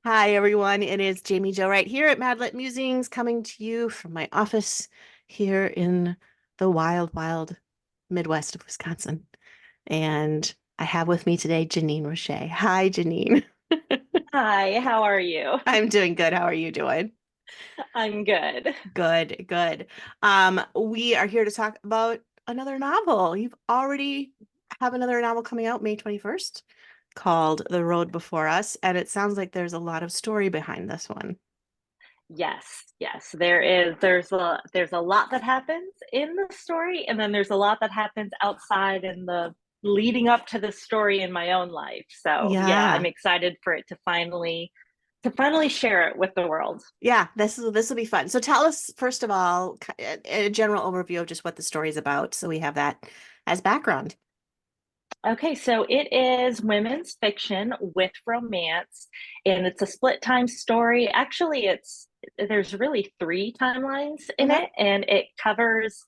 Hi, everyone. It is Jamie Joe right here at Madlet Musings, coming to you from my office here in the wild, wild Midwest of Wisconsin. And I have with me today Janine Rosche. Hi, Janine. Hi, how are you? I'm doing good. How are you doing? I'm good. Good, good. We are here to talk about another novel. You've already have another novel coming out May 21st called The Road Before Us, and it sounds like there's a lot of story behind this one. Yes, there's a lot that happens in the story, and then there's a lot that happens outside in the leading up to the story in my own life. So yeah, I'm Yeah. excited for it to finally share it with the world. Yeah, this will be fun. So tell us first of all a general overview of just what the story is about, so we have that as background. Okay, so it is women's fiction with romance, and it's a split time story. Actually, it's there's really three timelines in Okay. it, and it covers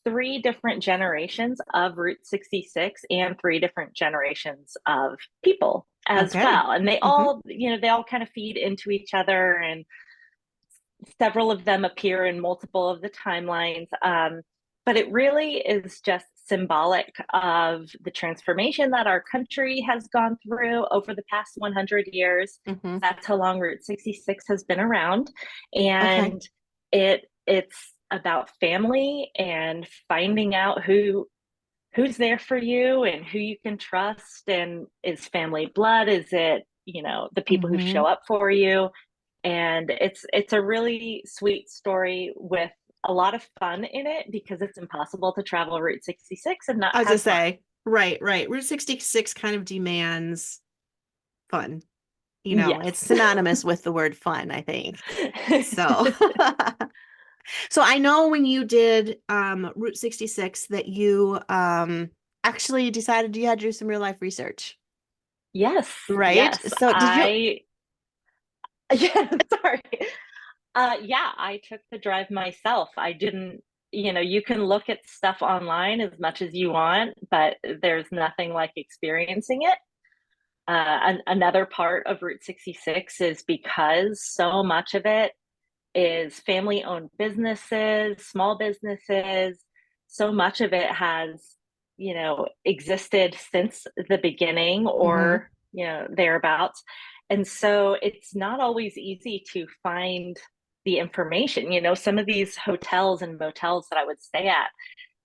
three different generations of Route 66 and three different generations of people as Okay. well. And they Hmm. all kind of feed into each other, and several of them appear in multiple of the timelines. But it really is just symbolic of the transformation that our country has gone through over the past 100 years. Hmm. That's how long Route 66 has been around. Okay. And it's about family and finding out who's there for you and who you can trust, and is family blood, is it the people who Hmm. show up for you. And it's a really sweet story with a lot of fun in it, because it's impossible to travel Route 66 and not I was have just fun. say, right. Route 66 kind of demands fun. It's Yes. synonymous with the word fun, I think. So, so I know when you did Route 66 that you actually decided you had to do some real life research, Yes, right? yes. So did you I Yeah, sorry. Yeah, I took the drive myself. I didn't, you can look at stuff online as much as you want, but there's nothing like experiencing it. Another part of Route 66 is because so much of it is family owned businesses, small businesses. So much of it has, existed since the beginning, Mhm. or, thereabouts. And so it's not always easy to find the information. Some of these hotels and motels that I would stay at,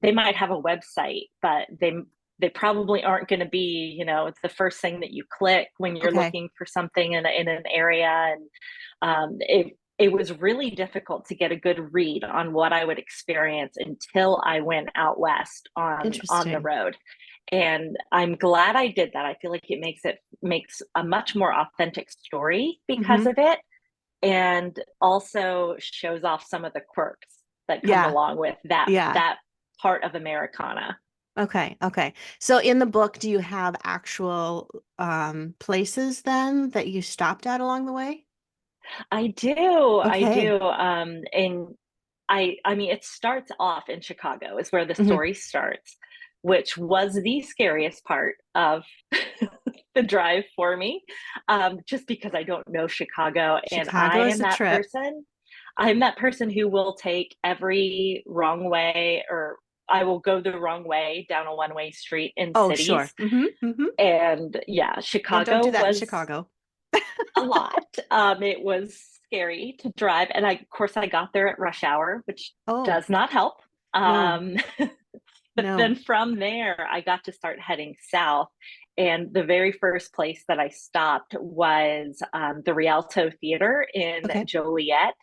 they might have a website, but they probably aren't going to be, it's the first thing that you click when you're Okay. looking for something in an area. And it was really difficult to get a good read on what I would experience until I went out west on the Interesting. road. And I'm glad I did that. I feel like it makes a much more authentic story because Hmm. of it, and also shows off some of the quirks that come Yeah. along with that Yeah. that part of Americana. Okay. Okay. So in the book, do you have actual places then that you stopped at along the way? I do. Okay. And I mean, it starts off in Chicago is where the Hmm. story starts, which was the scariest part of the drive for me, just because I don't know Chicago, and I Chicago is am a that trip. person. I'm that person who will take every wrong way, or I will go the wrong way down a one-way street in Oh, sure. cities. Hmm. And yeah, Yeah, don't Chicago do that in was Chicago. a lot. It was scary to drive, and of course, I got there at rush hour, which Oh, does not help. no. Um, but No. then from there, I got to start heading south. And the very first place that I stopped was the Rialto Theater in Okay. Joliet.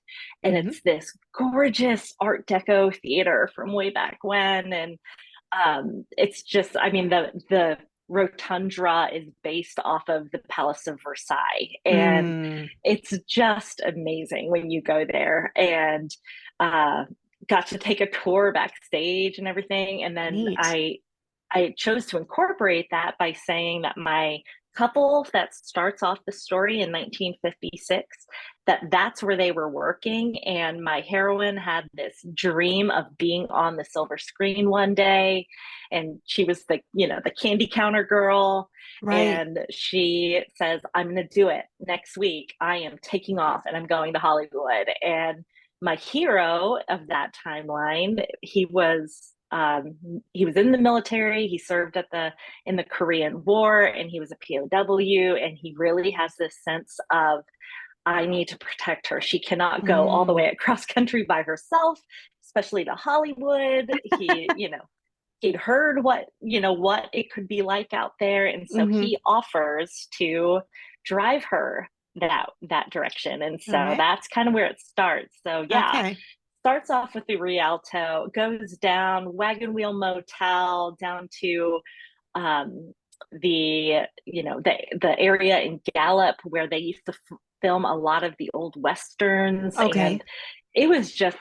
And Hmm. it's this gorgeous Art Deco theater from way back when. And it's just, I mean, the rotundra is based off of the Palace of Versailles, and Mm, it's just amazing when you go there. And uh, got to take a tour backstage and everything. And then neat. I chose to incorporate that by saying that my couple that starts off the story in 1956, that's where they were working, and my heroine had this dream of being on the silver screen one day, and she was the candy counter girl, Right. and she says, I'm going to do it next week. I am taking off and I'm going to Hollywood. And my hero of that timeline, he was in the military. He served in the Korean War, and he was a POW, and he really has this sense of, I need to protect her. She cannot go all the Mm, way across country by herself, especially to Hollywood. He'd heard what it could be like out there, and so hmm. he offers to drive her that direction. And All so right. that's kind of where it starts. So yeah, Okay. starts off with the Rialto, goes down Wagon Wheel Motel down to um, the area in Gallup where they used to film a lot of the old westerns, Okay. and it was just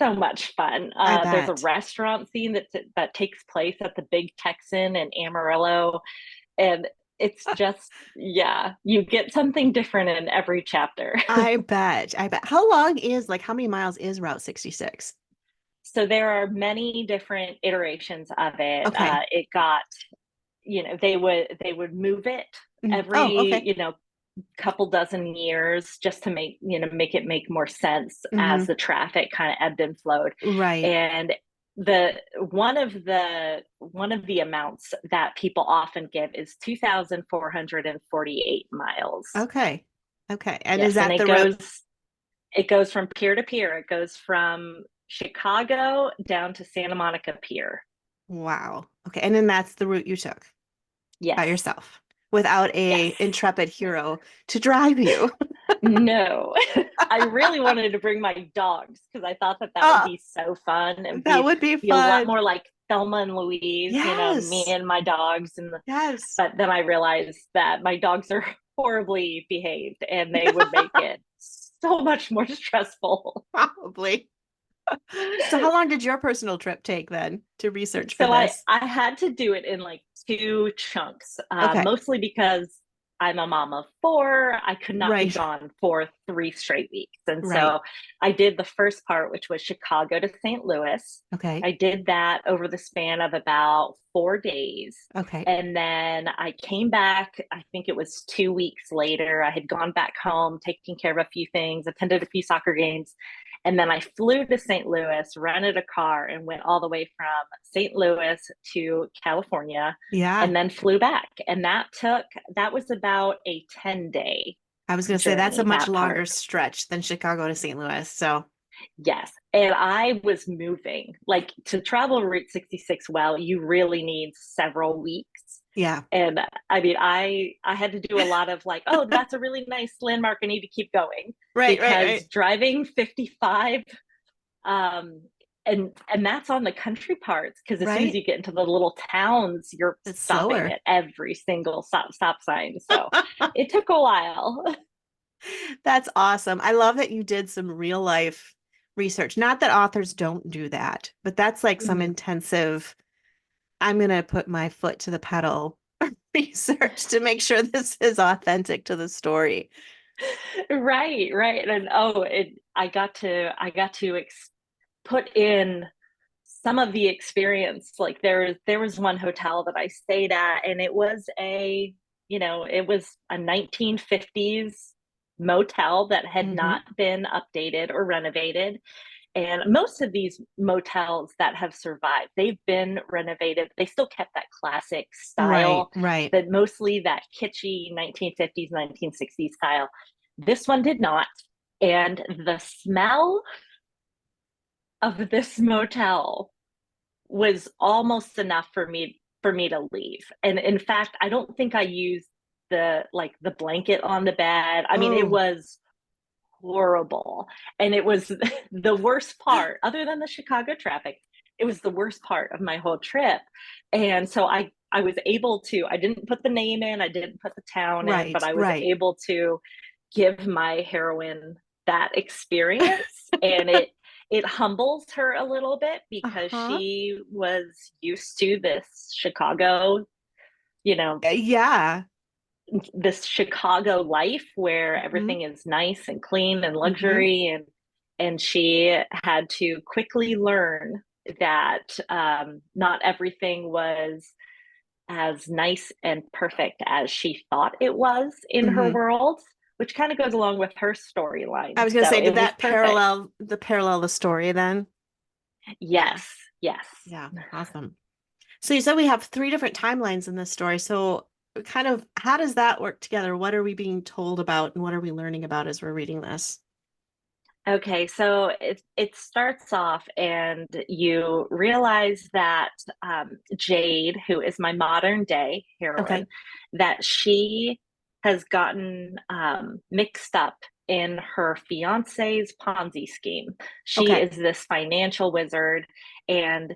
so much fun. I There's a bet. restaurant scene that takes place at the Big Texan in Amarillo, and it's just, yeah, you get something different in every chapter. I bet. I bet. How many miles is Route 66? So there are many different iterations of it. Okay. It got, they would move it Mhm. Oh, every, okay. couple dozen years just to make it make more sense as Hmm. the traffic kind of ebbed and flowed. Right. And the one of the amounts that people often give is 2,448 miles. Okay. Okay. And is Yes, and that the road? it goes from pier to pier. It goes from Chicago down to Santa Monica Pier. Wow. Okay. And then that's the route you took by Yes. yourself without Yes. a intrepid hero to drive you. No. I really wanted to bring my dogs because I thought that would Oh, be so fun and that would be be a lot fun. more like Thelma and Louise, me Yes. and my dogs. Yes. But then I realized that my dogs are horribly behaved and they would make it so much more stressful. Probably. So how long did your personal trip take then to research for So I this? I had to do it in like two chunks, Okay. mostly because I'm a mom of four. I could not be Right. gone for 3 straight weeks, and Right. so I did the first part, which was Chicago to St. Louis. Okay. I did that over the span of about 4 days. Okay. And then I came back, I think it was 2 weeks later. I had gone back home, taking care of a few things, attended a few soccer games, and then I flew to St. Louis, rented a car, and went all the way from St. Louis to California, Yeah. and then flew back. And that was about a 10-day I was going to say that's a journey, much that longer part. stretch than Chicago to St. Louis. So, Yes. And I was moving. Like, to travel Route 66 well, you really need several weeks. yeah. And I mean, I had to do a lot of like, oh, that's a really nice landmark. I need to keep going, Right, right, because right. driving 55, um, and that's on the country parts, because as soon as Right. you get into the little towns, you're It's stopping slower. at every single stop sign. So it took a while. That's awesome. I love that you did some real life research. Not that authors don't do that, but that's like some Mhm. intensive, I'm going to put my foot to the pedal research to make sure this is authentic to the story. Right, right. And oh, I got to put in some of the experience. Like, there was one hotel that I stayed at, and it was a 1950s motel that had Hmm. not been updated or renovated. And most of these motels that have survived, they've been renovated. They still kept that classic Right, style, right. but mostly that kitschy 1950s, 1960s style. This one did not. And the smell of this motel was almost enough for me to leave. And in fact, I don't think I used the blanket on the bed. I mean, it Oh, was horrible. And it was the worst part, other than the Chicago traffic. It was the worst part of my whole trip. And so I was able to, I didn't put the name in, I didn't put the town in, but right, I was right. able to give my heroine that experience. And it humbles her a little bit because Uh-huh. she was used to this Chicago, you know, Yeah. this Chicago life where Mm-hmm. everything is nice and clean and Mm-hmm. luxury, and she had to quickly learn that not everything was as nice and perfect as she thought it was in her Mm-hmm. world, which kind of goes along with her I storyline. was gonna So say, it did was that perfect. parallel the story then? Yeah. Yes, yes. Yeah. Awesome. So you said we have three different timelines in this story. So kind of how does that work together? What are we being told about and what are we learning about as we're reading this? Okay, so it starts off, and you realize that Jade, who is my modern day heroine, Okay. that she has gotten mixed up in her fiance's Ponzi scheme. She Okay. is this financial wizard, and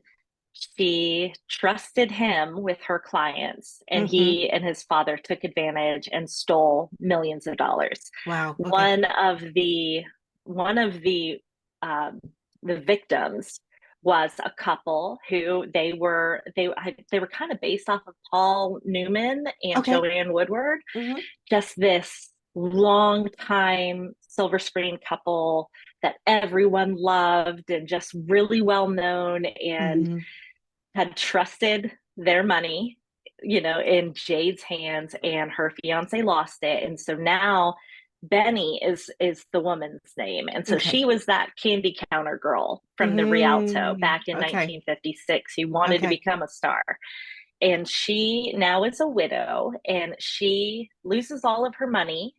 she trusted him with her clients, and Mm-hmm. he and his father took advantage and stole millions of dollars. Wow. Okay. One of the um, the victims was a couple who they were kind of based off of Paul Newman and Okay. Joanne Woodward, Mm-hmm. just this long time silver screen couple that everyone loved and just really well known, and Mm-hmm. had trusted their money, in Jade's hands, and her fiance lost it. And so now Benny is the woman's name. And so Okay. she was that candy counter girl from the Rialto Mm-hmm. back in Okay. 1956 who wanted to Okay. become a star. And she now is a widow, and she loses all of her money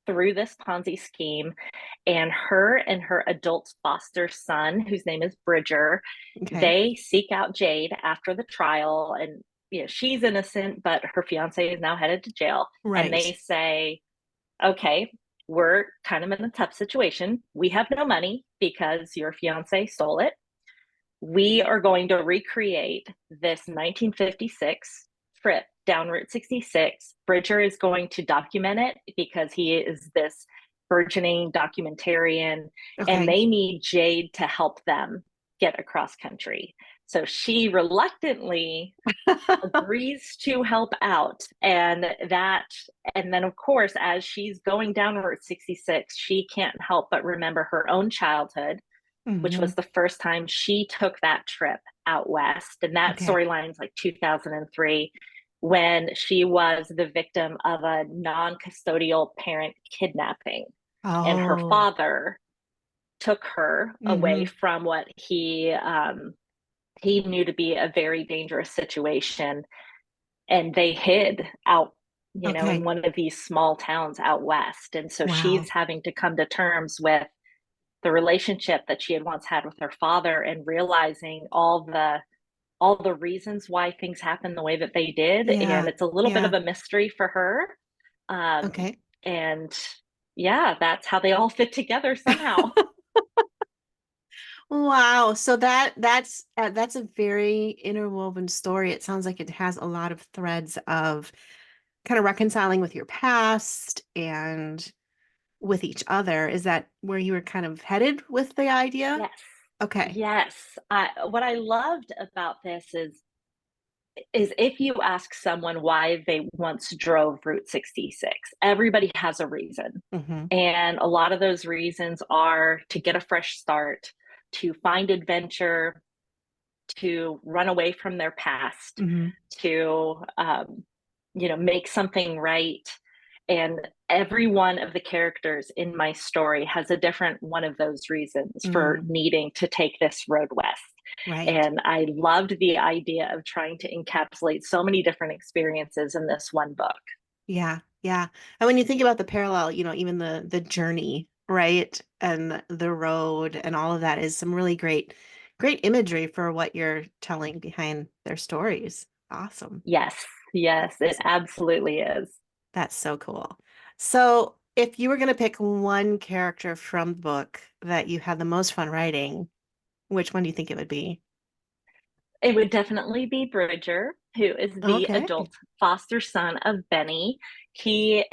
through this Ponzi scheme. And her adult foster son, whose name is Bridger, Okay. they seek out Jade after the trial. And she's innocent, but her fiance is now headed to jail. And they Right. say, okay, we're kind of in a tough situation. We have no money because your fiance stole it. We are going to recreate this 1956 trip down Route 66. Bridger is going to document it because he is this burgeoning documentarian, and Okay. they need Jade to help them get across country. So she reluctantly agrees to help out, and then of course, as she's going down Route 66, she can't help but remember her own childhood, which Mm-hmm. was the first time she took that trip out west. And that Okay. storyline's like 2003, when she was the victim of a non custodial parent kidnapping. And her Oh. father took her away Mm-hmm. from what he knew to be a very dangerous situation. And they hid out, in Okay. one of these small towns out west. And so Wow. she's having to come to terms with the relationship that she had once had with her father, and realizing all the reasons why things happened the way that they did. And Yeah. it's a little bit of Yeah. a mystery for her. Okay. And yeah, that's how they all fit together somehow. Wow. So that's a very interwoven story. It sounds like it has a lot of threads of kind of reconciling with your past and with each other. Is that where you were kind of headed with the idea? Yes. Okay. Yes. What I loved about this is if you ask someone why they once drove Route 66, everybody has a reason. Mm-hmm. And a lot of those reasons are to get a fresh start, to find adventure, to run away from their past, Mm-hmm. to make something right. And every one of the characters in my story has a different one of those reasons for Mm-hmm. needing to take this road west. Right. And I loved the idea of trying to encapsulate so many different experiences in this one book. Yeah. Yeah. And when you think about the parallel, even the journey, right? And the road and all of that is some really great imagery for what you're telling behind their stories. Awesome. Yes, yes, it That's absolutely is. that's so cool. So, if you were going to pick one character from the book that you had the most fun writing, which one do you think it would be? It would definitely be Bridger, who is the Okay. adult foster son of Benny. He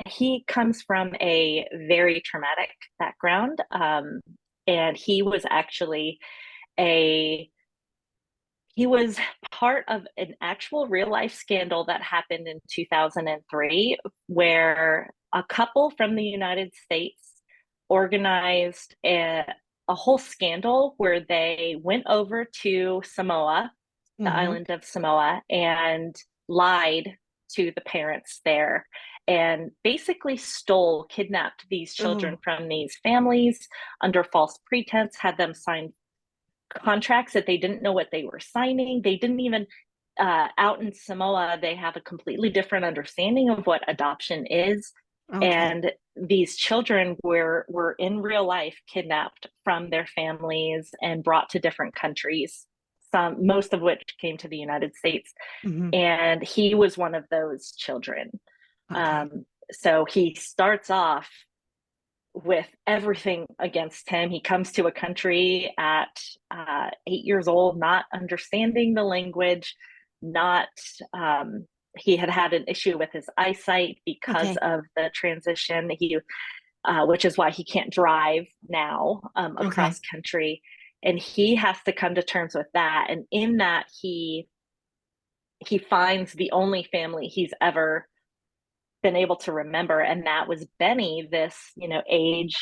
comes from a very traumatic background, and he was actually a He was part of an actual real life scandal that happened in 2003, where a couple from the United States organized a whole scandal where they went over to Samoa, the Mm-hmm. island of Samoa, and lied to the parents there and basically kidnapped these children Oh, from these families under false pretense, had them sign contracts that they didn't know what they were signing. They didn't even out in Samoa, they have a completely different understanding of what adoption is. okay. And these children were in real life kidnapped from their families and brought to different countries, some most of which came to the United States. Mm-hmm. And he was one of those children. Okay. So he starts off with everything against him. He comes to a country at 8 years old, not understanding the language, not he had an issue with his eyesight because Okay. of the transition. Which is why he can't drive now Okay. across country, and he has to come to terms with that. And in that, he finds the only family he's ever been able to remember, and that was Benny, this age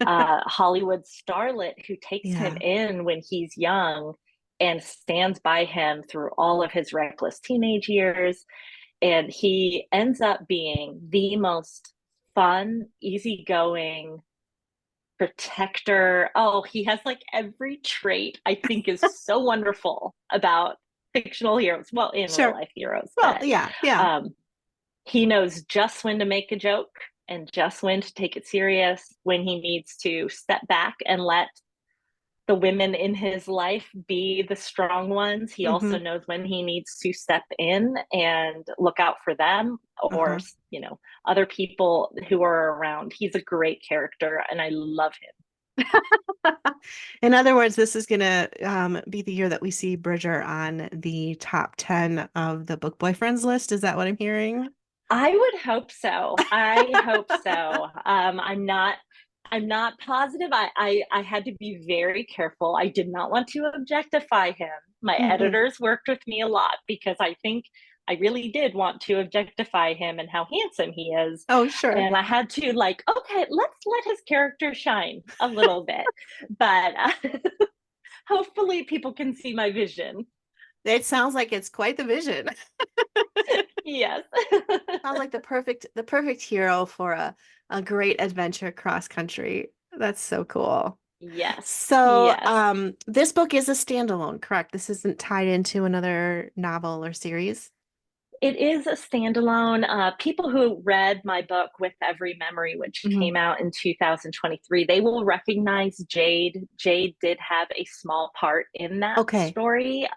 Hollywood starlet who takes him Yeah. in when he's young and stands by him through all of his reckless teenage years. And he ends up being the most fun, easygoing protector. Oh, he has like every trait I think is so wonderful about fictional heroes, well, in real Sure. life heroes. Well, But yeah, yeah. um he knows just when to make a joke and just when to take it serious, when he needs to step back and let the women in his life be the strong ones. He Mm-hmm. also knows when he needs to step in and look out for them, or Uh-huh. other people who are around. He's a great character and I love him. In other words, this is gonna be the year that we see Bridger on the top 10 of the book boyfriends list. Is that what I'm hearing? I would hope so. I hope so. I'm not positive. I had to be very careful. I did not want to objectify him. My Hmm. editors worked with me a lot because I think I really did want to objectify him and how handsome he is. Oh, sure. And I had to, like, okay, let's let his character shine a little bit. But hopefully people can see my vision. It sounds like it's quite the vision. Yes. Sounds like the perfect hero for a great adventure cross country. That's so cool. Yes. So, Yes. this book is a standalone, correct? This isn't tied into another novel or series. It is a standalone. People who read my book With Every Memory, which Hmm. came out in 2023, they will recognize Jade. Jade did have a small part in that Okay. story.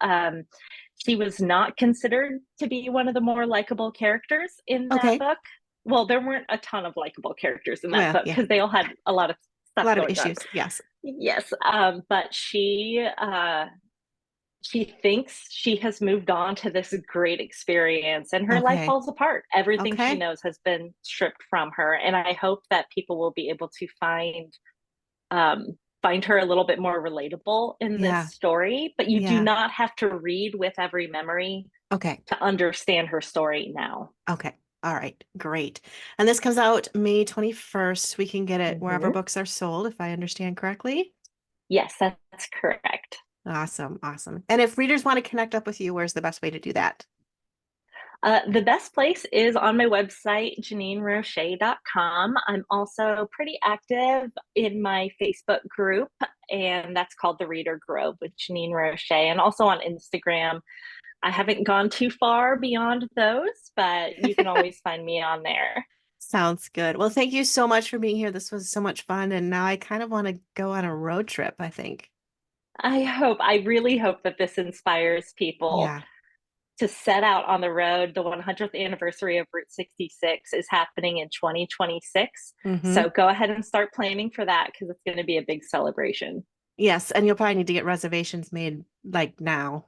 She was not considered to be one of the more likable characters in that Okay. book. Well, there weren't a ton of likable characters in that Well, book yeah. because they all had a lot of A stuff lot of going on. issues. Yes. Yes, but she thinks she has moved on to this great experience and her life Okay. falls apart. Everything she Okay. knows has been stripped from her. And I hope that people will be able to um, find her a little bit more relatable in this Yeah. story. But you do Yeah. not have to read With Every Memory Okay. to understand her story now. Okay. All right. Great. And this comes out May 21st. We can get it wherever Mm-hmm. books are sold, if I understand correctly. Yes, that's correct. Awesome. Awesome. And if readers want to connect up with you, where's the best way to do that? The best place is on my website, JanineRosche.com. I'm also pretty active in my Facebook group, and that's called The Reader Grove with Janine Rosche, and also on Instagram. I haven't gone too far beyond those, but you can always find me on there. Sounds good. Well, thank you so much for being here. This was so much fun. And now I kind of want to go on a road trip, I think. I really hope that this inspires people Yeah. to set out on the road. The 100th anniversary of Route 66 is happening in 2026. Hmm. So go ahead and start planning for that because it's going to be a big celebration. Yes. And you'll probably need to get reservations made like now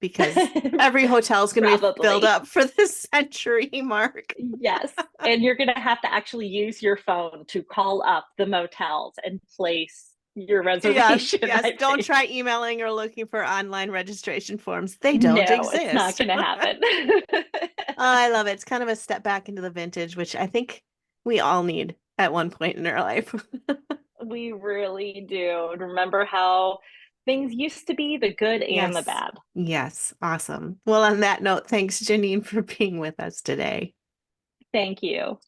because every hotel is going to be filled Probably. up for this century mark. Yes. And you're going to have to actually use your phone to call up the motels and place your Yes, reservation, yes. I Don't think. try emailing or looking for online registration forms. They don't No, it's not exist. going to happen. I love it. It's kind of a step back into the vintage, which I think we all need at one point in our life. We really do. Remember how things used to be, the good and the Yes. bad. Yes. Awesome. Well, on that note, thanks, Janine, for being with us today. Thank you.